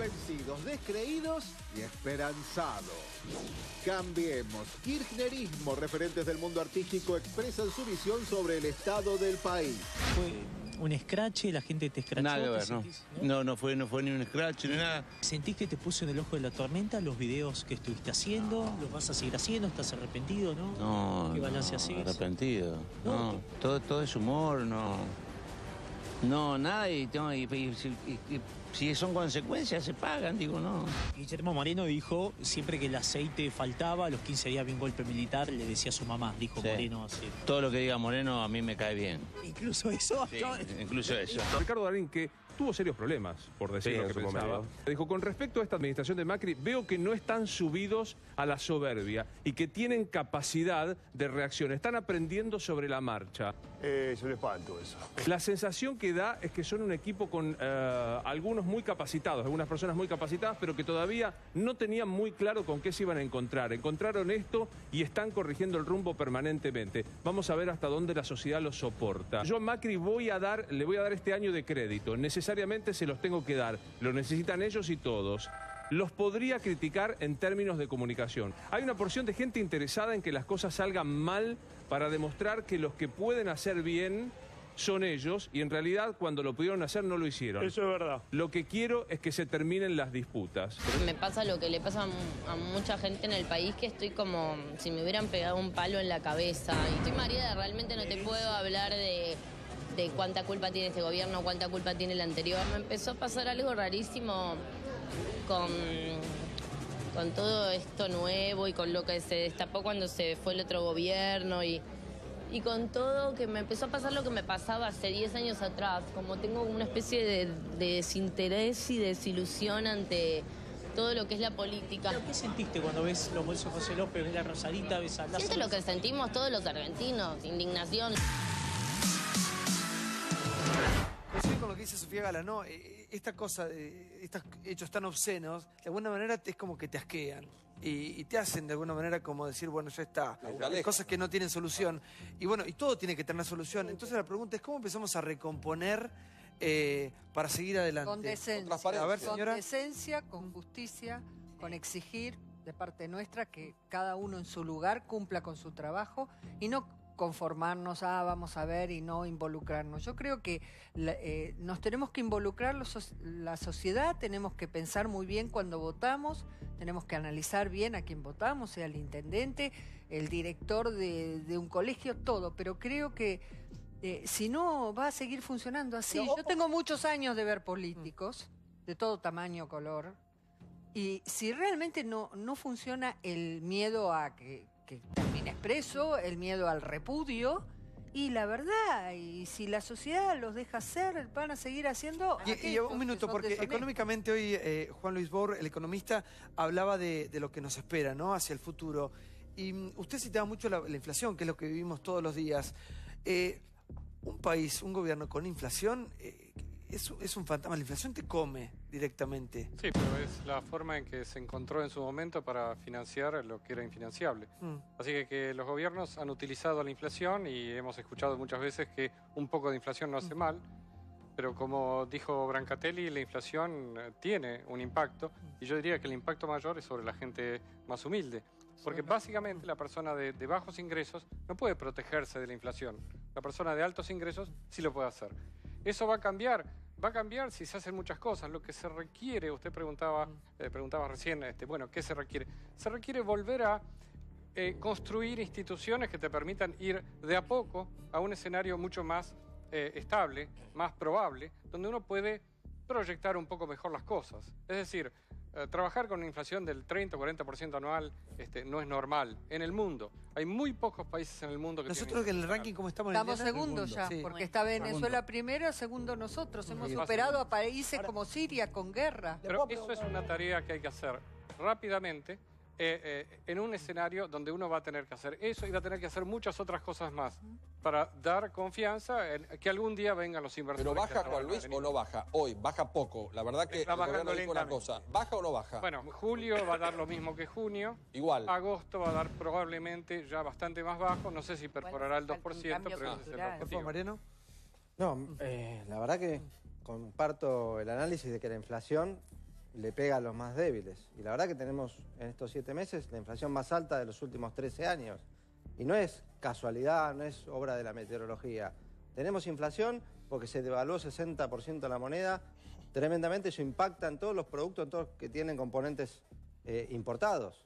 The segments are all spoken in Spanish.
convencidos, descreídos y esperanzados. Cambiemos. Kirchnerismo, referentes del mundo artístico, expresan su visión sobre el estado del país. Fue un escrache, la gente te escrachó. Nada que ver, ¿no? No fue ni un escrache ni nada. ¿Sentís que te puso en el ojo de la tormenta los videos que estuviste haciendo? ¿Los vas a seguir haciendo? ¿Estás arrepentido, no? No, ¿Qué balance haces? Arrepentido. No. No, todo es humor, no. No, nada, y si son consecuencias, se pagan, digo, no. Guillermo Moreno dijo, siempre que el aceite faltaba, a los 15 días había un golpe militar, le decía a su mamá, dijo sí. Moreno así. Todo lo que diga Moreno a mí me cae bien. ¿Incluso eso? Sí, incluso eso. Ricardo Darín, que tuvo serios problemas, por decir lo que pensaba. Dijo, con respecto a esta administración de Macri, veo que no están subidos a la soberbia y que tienen capacidad de reacción. Están aprendiendo sobre la marcha. Es un espanto eso. La sensación que da es que son un equipo con algunos muy capacitados, algunas personas muy capacitadas, pero que todavía no tenían muy claro con qué se iban a encontrar. Encontraron esto y están corrigiendo el rumbo permanentemente. Vamos a ver hasta dónde la sociedad lo soporta. Yo a Macri le voy a dar este año de crédito. Necesariamente se los tengo que dar. Lo necesitan ellos y todos. Los podría criticar en términos de comunicación. Hay una porción de gente interesada en que las cosas salgan mal para demostrar que los que pueden hacer bien son ellos y en realidad cuando lo pudieron hacer no lo hicieron. Eso es verdad. Lo que quiero es que se terminen las disputas. Me pasa lo que le pasa a mucha gente en el país, que estoy como si me hubieran pegado un palo en la cabeza. Y estoy mareada, realmente no te puedo hablar de cuánta culpa tiene este gobierno, cuánta culpa tiene el anterior. Me empezó a pasar algo rarísimo con todo esto nuevo y con lo que se destapó cuando se fue el otro gobierno y con todo, que me empezó a pasar lo que me pasaba hace 10 años atrás, como tengo una especie de desinterés y desilusión ante todo lo que es la política. ¿Pero qué sentiste cuando ves los bolsos José López, ves la Rosarita, ves a Lazo? Siento lo que sentimos todos los argentinos, indignación. Con lo que dice Sofía Gala, ¿no? Esta cosa, estos hechos tan obscenos, de alguna manera es como que te asquean. Y te hacen de alguna manera como decir, bueno, ya está. Hay cosas que no tienen solución. Y bueno, y todo tiene que tener solución. Entonces la pregunta es, ¿cómo empezamos a recomponer para seguir adelante? Con decencia. A ver, señora. Con decencia, con justicia, con exigir de parte nuestra que cada uno en su lugar cumpla con su trabajo y no conformarnos, vamos a ver, y no involucrarnos. Yo creo que nos tenemos que involucrar la sociedad, tenemos que pensar muy bien cuando votamos, tenemos que analizar bien a quién votamos, sea el intendente, el director de un colegio, todo, pero creo que si no va a seguir funcionando así. Yo tengo muchos años de ver políticos, de todo tamaño, color, y si realmente no funciona el miedo a que termine expreso, el miedo al repudio, y la verdad, y si la sociedad los deja hacer, van a seguir haciendo. Y un minuto, porque económicamente hoy Juan Luis Borr, el economista, hablaba de lo que nos espera, ¿no? Hacia el futuro. Y usted citaba mucho la inflación, que es lo que vivimos todos los días. Un país, un gobierno con inflación, es un fantasma. La inflación te come directamente. Sí, pero es la forma en que se encontró en su momento para financiar lo que era infinanciable. Así que los gobiernos han utilizado la inflación y hemos escuchado muchas veces que un poco de inflación no hace mal, pero como dijo Brancatelli, la inflación tiene un impacto y yo diría que el impacto mayor es sobre la gente más humilde. Porque básicamente la persona de bajos ingresos no puede protegerse de la inflación. La persona de altos ingresos sí lo puede hacer. Eso va a cambiar si se hacen muchas cosas. Lo que se requiere, usted preguntaba recién, bueno, ¿qué se requiere? Se requiere volver a construir instituciones que te permitan ir de a poco a un escenario mucho más estable, más probable, donde uno puede proyectar un poco mejor las cosas. Es decir, trabajar con una inflación del 30 o 40% anual no es normal en el mundo. Hay muy pocos países en el mundo que nosotros en el ranking, ¿cómo estamos? Estamos segundos ya, sí. Porque está Venezuela primero, segundo nosotros. Hemos superado a países como Siria con guerra. Pero eso es una tarea que hay que hacer rápidamente en un escenario donde uno va a tener que hacer eso y va a tener que hacer muchas otras cosas más para dar confianza en que algún día vengan los inversores. ¿Pero baja, Juan Luis, o no baja? Hoy, baja poco. La verdad que el gobierno dijo una cosa. ¿Baja o no baja? Bueno, julio va a dar lo mismo que junio. Igual. Agosto va a dar probablemente ya bastante más bajo. No sé si perforará el 2%, pero ese es el objetivo. ¿Mariano? No, la verdad que comparto el análisis de que la inflación le pega a los más débiles. Y la verdad que tenemos en estos 7 meses la inflación más alta de los últimos 13 años. Y no es casualidad, no es obra de la meteorología. Tenemos inflación porque se devaluó 60% la moneda, tremendamente, eso impacta en todos los productos, en todos los que tienen componentes importados.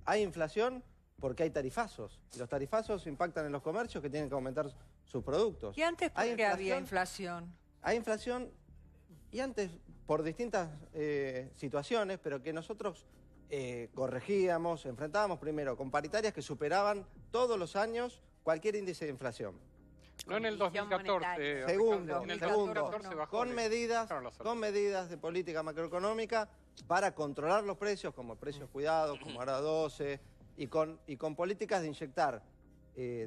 Hay inflación porque hay tarifazos, y los tarifazos impactan en los comercios que tienen que aumentar sus productos. ¿Y antes por qué había inflación? Hay inflación, y antes por distintas situaciones, pero que nosotros corregíamos, enfrentábamos primero con paritarias que superaban todos los años cualquier índice de inflación. No en el 2014. Segundo, en el 2014 bajó con medidas de política macroeconómica para controlar los precios, como precios cuidados, como ahora 12, y con políticas de inyectar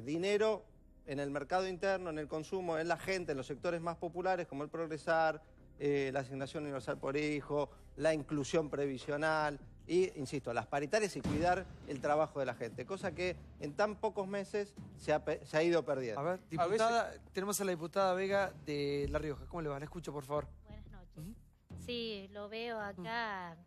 dinero en el mercado interno, en el consumo, en la gente, en los sectores más populares, como el Progresar, la asignación universal por hijo, la inclusión previsional y, insisto, las paritarias y cuidar el trabajo de la gente, cosa que en tan pocos meses se ha ido perdiendo. A ver, diputada, tenemos a la diputada Vega de La Rioja. ¿Cómo le va? Le escucho, por favor. Buenas noches. Sí, lo veo acá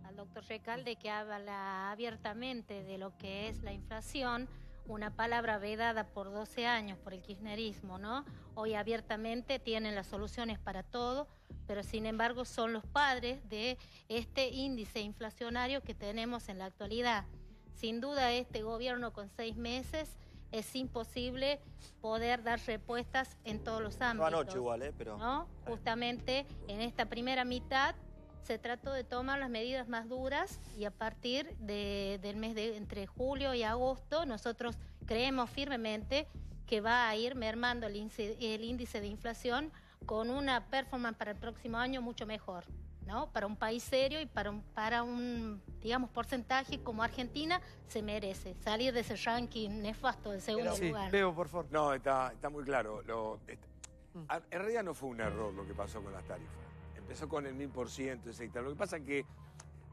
al doctor Recalde que habla abiertamente de lo que es la inflación, una palabra vedada por 12 años por el kirchnerismo, ¿no? Hoy abiertamente tienen las soluciones para todo, pero sin embargo son los padres de este índice inflacionario que tenemos en la actualidad. Sin duda este gobierno con 6 meses es imposible poder dar respuestas en todos los ámbitos. No anoche igual, pero... ¿no? Justamente en esta primera mitad se trató de tomar las medidas más duras y a partir del mes entre julio y agosto nosotros creemos firmemente que va a ir mermando el índice de inflación con una performance para el próximo año mucho mejor, ¿no? Para un país serio y para un digamos, porcentaje como Argentina se merece salir de ese ranking nefasto del segundo lugar. Leo, por favor. No, está muy claro. En realidad no fue un error lo que pasó con las tarifas. Empezó con el 1000%, etc. Lo que pasa es que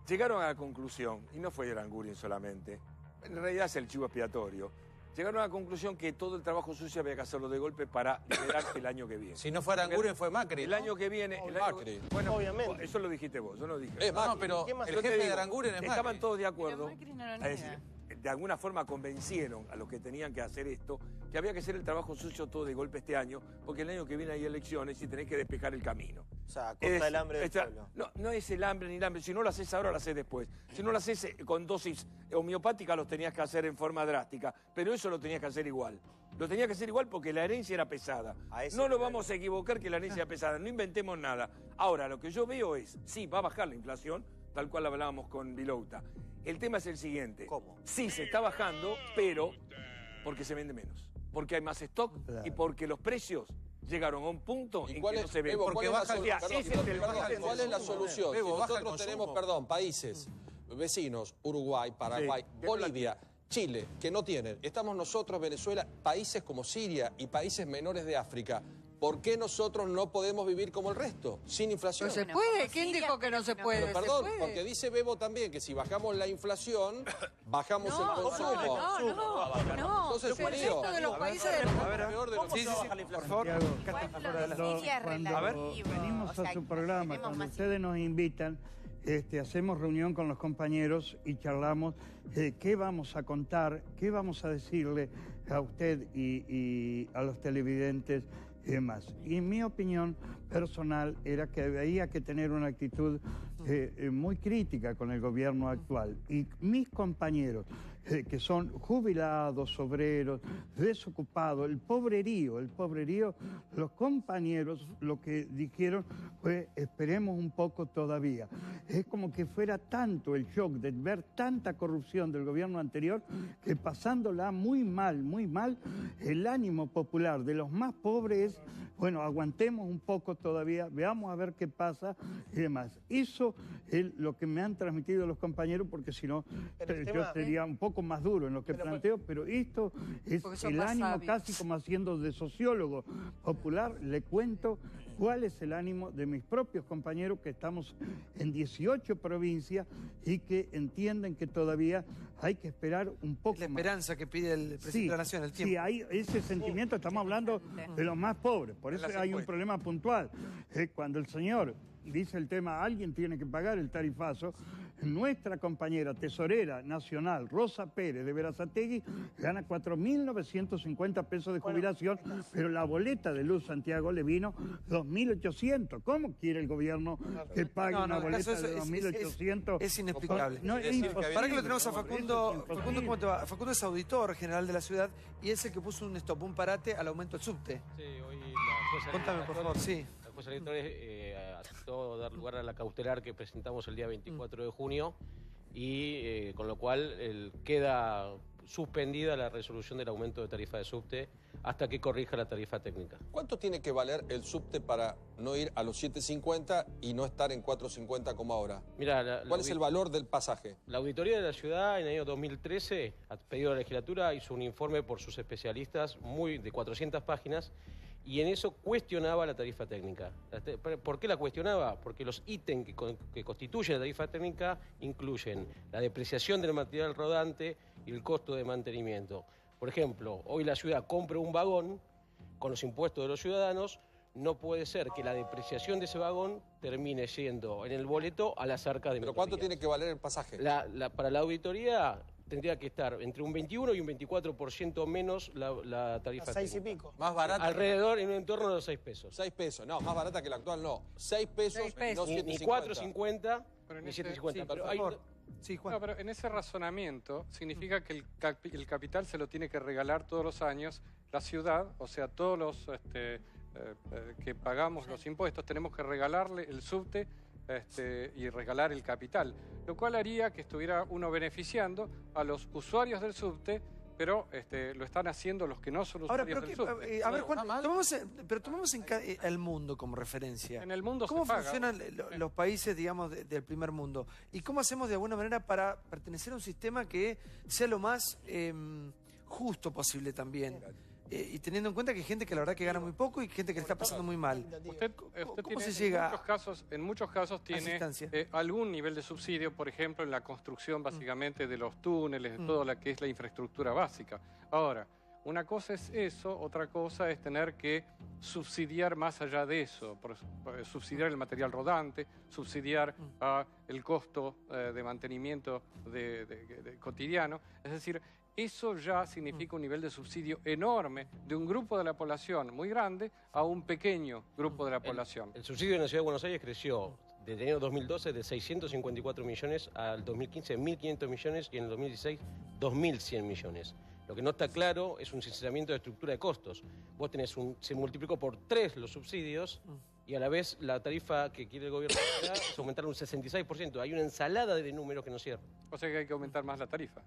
llegaron a la conclusión, y no fue Aranguren solamente, en realidad es el chivo expiatorio, llegaron a la conclusión que todo el trabajo sucio había que hacerlo de golpe para liberar el año que viene. Si no fue Aranguren, fue Macri. El año que viene... Macri. Bueno, obviamente. Eso lo dijiste vos, yo no dije. No, pero el jefe de Aranguren es Macri. Estaban todos de acuerdo. Pero Macri no era Es decir, de alguna forma convencieron a los que tenían que hacer esto que había que hacer el trabajo sucio todo de golpe este año, porque el año que viene hay elecciones y tenés que despejar el camino. O sea, contra el hambre del pueblo. No es el hambre ni el hambre. Si no lo haces ahora, lo haces después. Si no lo haces con dosis homeopática, los tenías que hacer en forma drástica. Pero eso lo tenías que hacer igual. Lo tenías que hacer igual porque la herencia era pesada. No nos vamos a equivocar que la herencia era pesada. No inventemos nada. Ahora, lo que yo veo es, sí, va a bajar la inflación, tal cual hablábamos con Vilouta. El tema es el siguiente. ¿Cómo? Sí, se está bajando, pero porque se vende menos. Porque hay más stock y porque los precios llegaron a un punto en que no se ven. Porque baja ¿Cuál es la solución? Si nosotros tenemos, países vecinos, Uruguay, Paraguay, Bolivia, Chile, que no tienen. Estamos nosotros, Venezuela, países como Siria y países menores de África. ¿Por qué nosotros no podemos vivir como el resto, sin inflación? ¿No se puede? ¿Quién dijo que no se puede? Pero perdón, porque dice Bebo también que si bajamos la inflación, bajamos el consumo. No. Entonces, el resto de los países del mundo. Por favor. Cuando venimos a su programa, cuando ustedes nos invitan, hacemos reunión con los compañeros y charlamos qué vamos a contar, qué vamos a decirle a usted y a los televidentes y demás. Y mi opinión personal era que había que tener una actitud muy crítica con el gobierno actual. Y mis compañeros, que son jubilados, obreros, desocupados, el pobrerío, los compañeros lo que dijeron fue esperemos un poco todavía. Es como que fuera tanto el shock de ver tanta corrupción del gobierno anterior que pasándola muy mal, el ánimo popular de los más pobres es, bueno, aguantemos un poco todavía, veamos a ver qué pasa y demás. Eso es lo que me han transmitido los compañeros, porque si no, yo sería un poco más duro en lo que planteo, pero esto es el ánimo casi como haciendo de sociólogo popular, le cuento cuál es el ánimo de mis propios compañeros que estamos en 18 provincias y que entienden que todavía hay que esperar un poco más. La esperanza que pide el presidente de la Nación, el tiempo. Sí, hay ese sentimiento, estamos hablando de los más pobres, por eso hay un problema puntual. Cuando el señor dice el tema, alguien tiene que pagar el tarifazo. Nuestra compañera tesorera nacional, Rosa Pérez de Berazategui, gana 4.950 pesos de jubilación, pero la boleta de luz Santiago le vino 2.800. ¿Cómo quiere el gobierno que pague una boleta de 2.800? Es inexplicable. No, es imposible. Para que lo tenemos a Facundo. Facundo, ¿cómo te va? Facundo es auditor general de la ciudad y es el que puso un stop, un parate al aumento del subte. Sí, hoy la jueza... Contame, por favor, sí. La jueza electoral aceptó dar lugar a la cautelar que presentamos el día 24 de junio y con lo cual queda suspendida la resolución del aumento de tarifa de subte hasta que corrija la tarifa técnica. ¿Cuánto tiene que valer el subte para no ir a los 7.50 y no estar en 4.50 como ahora? Mira, ¿cuál es el valor del pasaje? La auditoría de la ciudad en el año 2013, a pedido de la legislatura, hizo un informe por sus especialistas de 400 páginas y en eso cuestionaba la tarifa técnica. ¿Por qué la cuestionaba? Porque los ítems que constituyen la tarifa técnica incluyen la depreciación del material rodante y el costo de mantenimiento. Por ejemplo, hoy la ciudad compra un vagón con los impuestos de los ciudadanos, no puede ser que la depreciación de ese vagón termine yendo en el boleto a las arcas de ¿Pero cuánto tiene que valer el pasaje? Para la auditoría tendría que estar entre un 21 y un 24% menos la tarifa. 6 y pico. Más barata. Alrededor, en un entorno de los 6 pesos. 6 pesos, no, más barata que la actual no. 6 pesos, no 7.50. Ni 4.50, ni 7.50. Sí, pero hay... Sí, Juan. No, pero en ese razonamiento significa que el capital se lo tiene que regalar todos los años la ciudad, o sea, todos los que pagamos los impuestos tenemos que regalarle el subte y regalar el capital, lo cual haría que estuviera uno beneficiando a los usuarios del subte, pero lo están haciendo los que no son usuarios del subte. A ver, Juan, tomemos el mundo como referencia. En el mundo ¿Cómo se paga. funcionan los países, digamos, del primer mundo? ¿Y cómo hacemos de alguna manera para pertenecer a un sistema que sea lo más justo posible también? Y teniendo en cuenta que hay gente que la verdad que gana muy poco y gente que le está pasando muy mal. Usted ¿Cómo tiene, se llega en muchos casos tiene algún nivel de subsidio, por ejemplo, en la construcción básicamente de los túneles, de toda la que es la infraestructura básica. Ahora, una cosa es eso, otra cosa es tener que subsidiar más allá de eso, subsidiar el material rodante, subsidiar el costo de mantenimiento cotidiano. Es decir, eso ya significa un nivel de subsidio enorme de un grupo de la población muy grande a un pequeño grupo de la población. El subsidio en la Ciudad de Buenos Aires creció desde el año 2012 de 654 millones al 2015 1.500 millones y en el 2016 2.100 millones. Lo que no está claro es un sinceramiento de estructura de costos. Vos tenés se multiplicó por 3 los subsidios y a la vez la tarifa que quiere el gobierno es aumentar un 66%. Hay una ensalada de números que no cierran. O sea que hay que aumentar más la tarifa.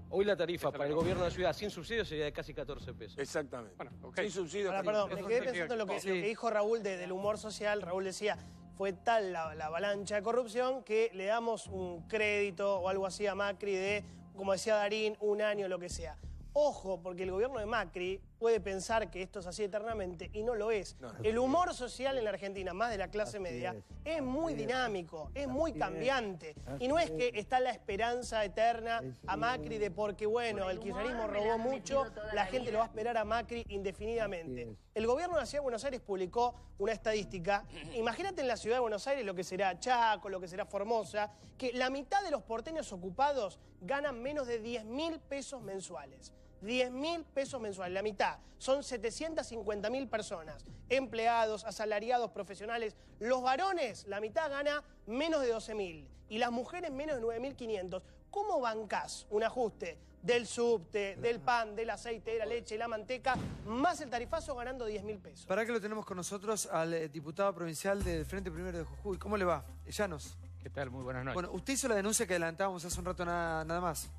Hoy la tarifa para el gobierno de la ciudad sin subsidios sería de casi 14 pesos. Exactamente. Bueno, okay. Sin subsidios. Ahora, perdón, me quedé pensando en lo que dijo Raúl del humor social. Raúl decía, fue tal la avalancha de corrupción que le damos un crédito o algo así a Macri de, como decía Darín, un año, lo que sea. Ojo, porque el gobierno de Macri puede pensar que esto es así eternamente y no lo es. El humor social en la Argentina, más de la clase media, es muy dinámico, es muy cambiante. Y no es que está la esperanza eterna a Macri de porque, bueno, el kirchnerismo robó mucho, la gente lo va a esperar a Macri indefinidamente. El gobierno de la Ciudad de Buenos Aires publicó una estadística. Imagínate en la Ciudad de Buenos Aires lo que será Chaco, lo que será Formosa, que la mitad de los porteños ocupados ganan menos de 10.000 pesos mensuales. 10.000 pesos mensuales, la mitad. Son 750.000 personas, empleados, asalariados, profesionales. Los varones, la mitad gana menos de 12.000 y las mujeres menos de 9.500. ¿Cómo bancás un ajuste del subte, del pan, del aceite, de la leche, de la manteca, más el tarifazo ganando 10.000 pesos? Para que lo tenemos con nosotros al diputado provincial del Frente Primero de Jujuy. ¿Cómo le va? Llanos. ¿Qué tal? Muy buenas noches. Bueno, usted hizo la denuncia que adelantábamos hace un rato nada más.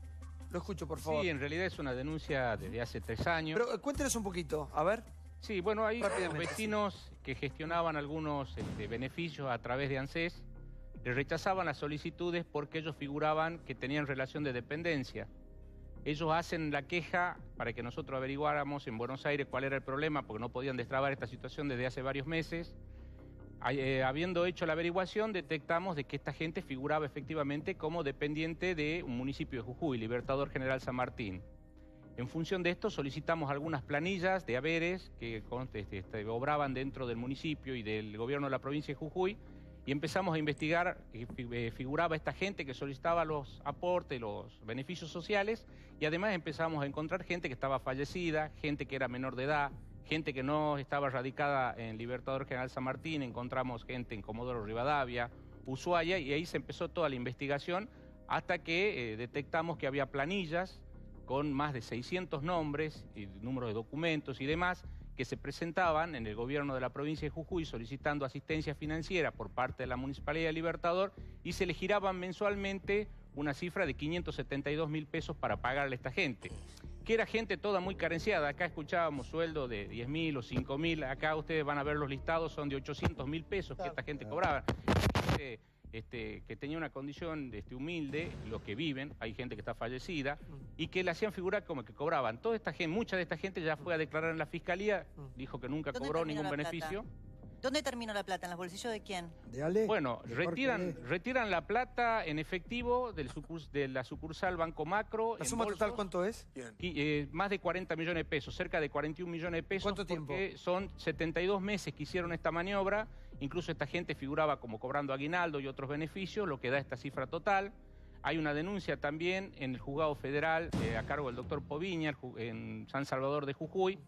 Lo escucho, por favor. Sí, en realidad es una denuncia desde hace 3 años. Pero cuéntenos un poquito, a ver. Sí, bueno, hay vecinos que gestionaban algunos beneficios a través de ANSES, le rechazaban las solicitudes porque ellos figuraban que tenían relación de dependencia. Ellos hacen la queja para que nosotros averiguáramos en Buenos Aires cuál era el problema, porque no podían destrabar esta situación desde hace varios meses. Habiendo hecho la averiguación, detectamos de que esta gente figuraba efectivamente como dependiente de un municipio de Jujuy, Libertador General San Martín. En función de esto, solicitamos algunas planillas de haberes que obraban dentro del municipio y del gobierno de la provincia de Jujuy y empezamos a investigar, figuraba esta gente que solicitaba los aportes, los beneficios sociales, y además empezamos a encontrar gente que estaba fallecida, gente que era menor de edad, gente que no estaba radicada en Libertador General San Martín, encontramos gente en Comodoro Rivadavia, Ushuaia, y ahí se empezó toda la investigación hasta que detectamos que había planillas con más de 600 nombres y número de documentos y demás, que se presentaban en el gobierno de la provincia de Jujuy solicitando asistencia financiera por parte de la Municipalidad de Libertador, y se le giraban mensualmente una cifra de 572.000 pesos para pagarle a esta gente, que era gente toda muy carenciada. Acá escuchábamos sueldo de 10.000 o 5.000, acá ustedes van a ver los listados, son de 800.000 pesos que esta gente cobraba. Que tenía una condición humilde, los que viven, hay gente que está fallecida, y que le hacían figurar como que cobraban. Toda esta gente, mucha de esta gente ya fue a declarar en la fiscalía, dijo que nunca cobró ningún beneficio. ¿Dónde terminó la plata? ¿En los bolsillos de quién? ¿De Ale? Bueno, retiran la plata en efectivo de la sucursal Banco Macro. ¿La suma total cuánto es? Más de 40 millones de pesos, cerca de 41 millones de pesos. ¿Cuánto tiempo? Son 72 meses que hicieron esta maniobra. Incluso esta gente figuraba como cobrando aguinaldo y otros beneficios, lo que da esta cifra total. Hay una denuncia también en el juzgado federal a cargo del doctor Poviña en San Salvador de Jujuy,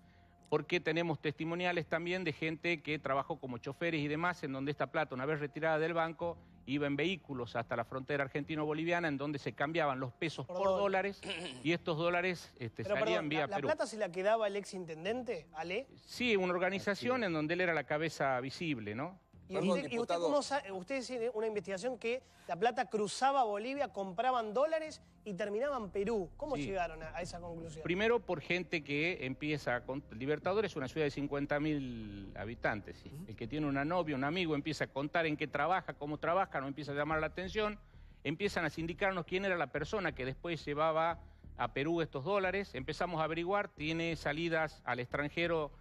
porque tenemos testimoniales también de gente que trabajó como choferes y demás, en donde esta plata, una vez retirada del banco, iba en vehículos hasta la frontera argentino-boliviana, en donde se cambiaban los pesos por dólares, y estos dólares salían vía Perú. ¿La plata se la quedaba el exintendente, Ale? Sí, una organización en donde él era la cabeza visible, ¿no? ¿Y usted cómo sabe? Usted tiene una investigación que la plata cruzaba Bolivia, compraban dólares y terminaban en Perú. ¿Cómo llegaron a esa conclusión? Primero por gente que empieza... Libertador es una ciudad de 50.000 habitantes. ¿Sí? El que tiene una novia, un amigo, empieza a contar en qué trabaja, cómo trabaja, no empieza a llamar la atención. Empiezan a sindicarnos quién era la persona que después llevaba a Perú estos dólares. Empezamos a averiguar, tiene salidas al extranjero,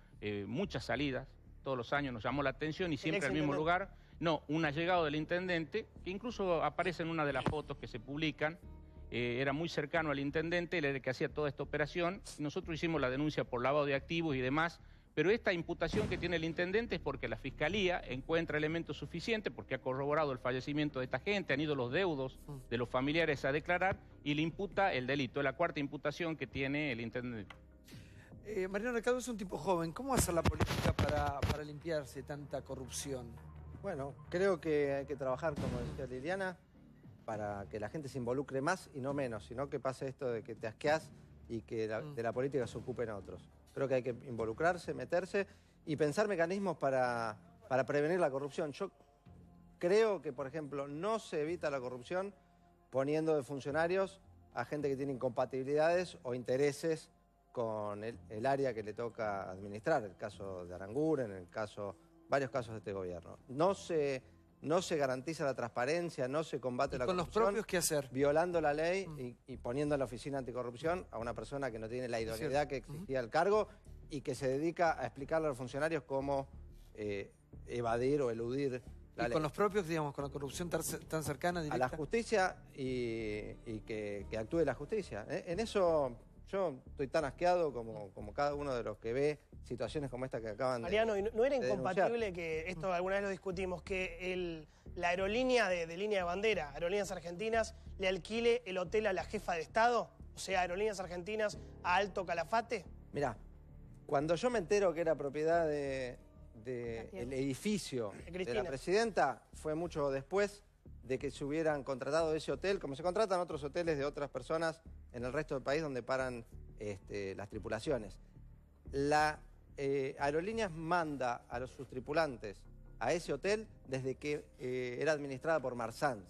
muchas salidas. Todos los años nos llamó la atención y siempre al mismo lugar. No, un allegado del intendente, que incluso aparece en una de las fotos que se publican. Era muy cercano al intendente, él era el que hacía toda esta operación. Nosotros hicimos la denuncia por lavado de activos y demás, pero esta imputación que tiene el intendente es porque la Fiscalía encuentra elementos suficientes, porque ha corroborado el fallecimiento de esta gente, han ido los deudos de los familiares a declarar y le imputa el delito. Es la cuarta imputación que tiene el intendente. Mariano Recalde es un tipo joven. ¿Cómo hacer la política para limpiarse tanta corrupción? Bueno, creo que hay que trabajar, como decía Liliana, para que la gente se involucre más y no menos, sino que pase esto de que te asqueás y que de la política se ocupen otros. Creo que hay que involucrarse, meterse y pensar mecanismos para prevenir la corrupción. Yo creo que, por ejemplo, no se evita la corrupción poniendo de funcionarios a gente que tiene incompatibilidades o intereses con el área que le toca administrar, el caso de Aranguren, varios casos de este gobierno. No se garantiza la transparencia, no se combate la corrupción. ¿Con los propios qué hacer? Violando la ley y poniendo en la oficina anticorrupción a una persona que no tiene la idoneidad que exigía el cargo y que se dedica a explicarle a los funcionarios cómo evadir o eludir la ley. ¿Y con los propios, digamos, con la corrupción tan cercana, directa? A la justicia y que actúe la justicia. En eso... Yo estoy tan asqueado como cada uno de los que ve situaciones como esta que acaban Mariano, de ¿no era incompatible que esto alguna vez lo discutimos, que la aerolínea de línea de bandera, Aerolíneas Argentinas, le alquile el hotel a la jefa de Estado? O sea, Aerolíneas Argentinas a Alto Calafate. Mirá, cuando yo me entero que era propiedad del edificio de la presidenta, fue mucho después de que se hubieran contratado ese hotel, como se contratan otros hoteles de otras personas en el resto del país donde paran las tripulaciones. La Aerolíneas manda a sus tripulantes a ese hotel desde que era administrada por Marsans.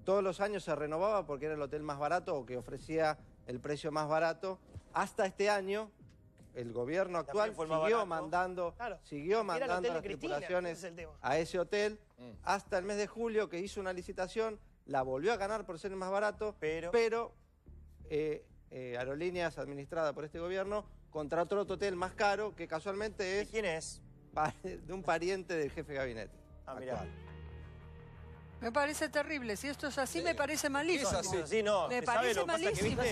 Todos los años se renovaba porque era el hotel más barato o que ofrecía el precio más barato. Hasta este año, el gobierno actual siguió mandando a las tripulaciones a ese hotel hasta el mes de julio, que hizo una licitación, la volvió a ganar por ser el más barato, pero Aerolíneas, administrada por este gobierno, contrató otro hotel más caro, que casualmente es... ¿De quién es? De un pariente del jefe de gabinete. Mirá. Me parece terrible. Si esto es así, me parece malísimo. Es así. Sí, no. Me parece malísimo.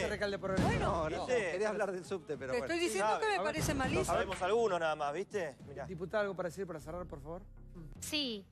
Bueno, no, quería hablar del subte, pero te bueno. estoy diciendo que me parece malísimo. Sabemos alguno nada más, ¿viste? Mirá. Diputada, ¿algo para decir, para cerrar, por favor? Sí,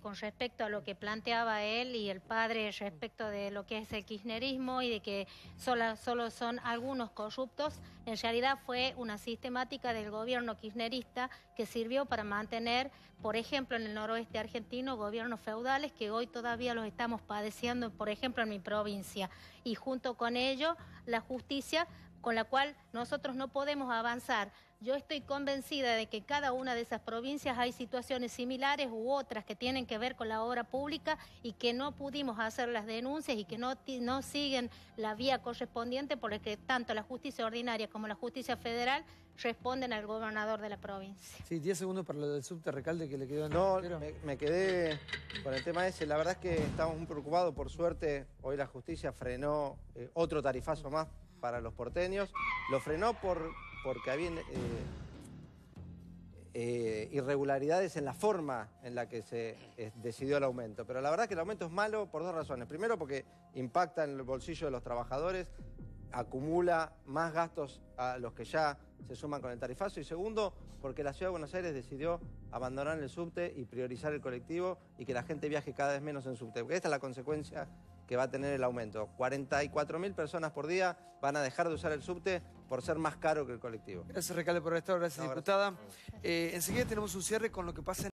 con respecto a lo que planteaba él y el padre respecto de lo que es el kirchnerismo y de que solo son algunos corruptos, en realidad fue una sistemática del gobierno kirchnerista que sirvió para mantener, por ejemplo, en el noroeste argentino, gobiernos feudales que hoy todavía los estamos padeciendo, por ejemplo, en mi provincia. Y junto con ello, la justicia con la cual nosotros no podemos avanzar. Yo estoy convencida de que en cada una de esas provincias hay situaciones similares u otras que tienen que ver con la obra pública y que no pudimos hacer las denuncias y que no siguen la vía correspondiente por la que tanto la justicia ordinaria como la justicia federal responden al gobernador de la provincia. Sí, 10 segundos para lo del subte Recalde que le quedó en No, el me quedé con el tema ese. La verdad es que estamos muy preocupados. Por suerte, hoy la justicia frenó otro tarifazo más para los porteños. Lo frenó porque había irregularidades en la forma en la que se decidió el aumento. Pero la verdad es que el aumento es malo por dos razones. Primero, porque impacta en el bolsillo de los trabajadores, acumula más gastos a los que ya se suman con el tarifazo. Y segundo, porque la Ciudad de Buenos Aires decidió abandonar el subte y priorizar el colectivo y que la gente viaje cada vez menos en subte. Porque esta es la consecuencia que va a tener el aumento. 44.000 personas por día van a dejar de usar el subte por ser más caro que el colectivo. Gracias, Recalde, por estar. Gracias, diputada. Enseguida tenemos un cierre con lo que pasa en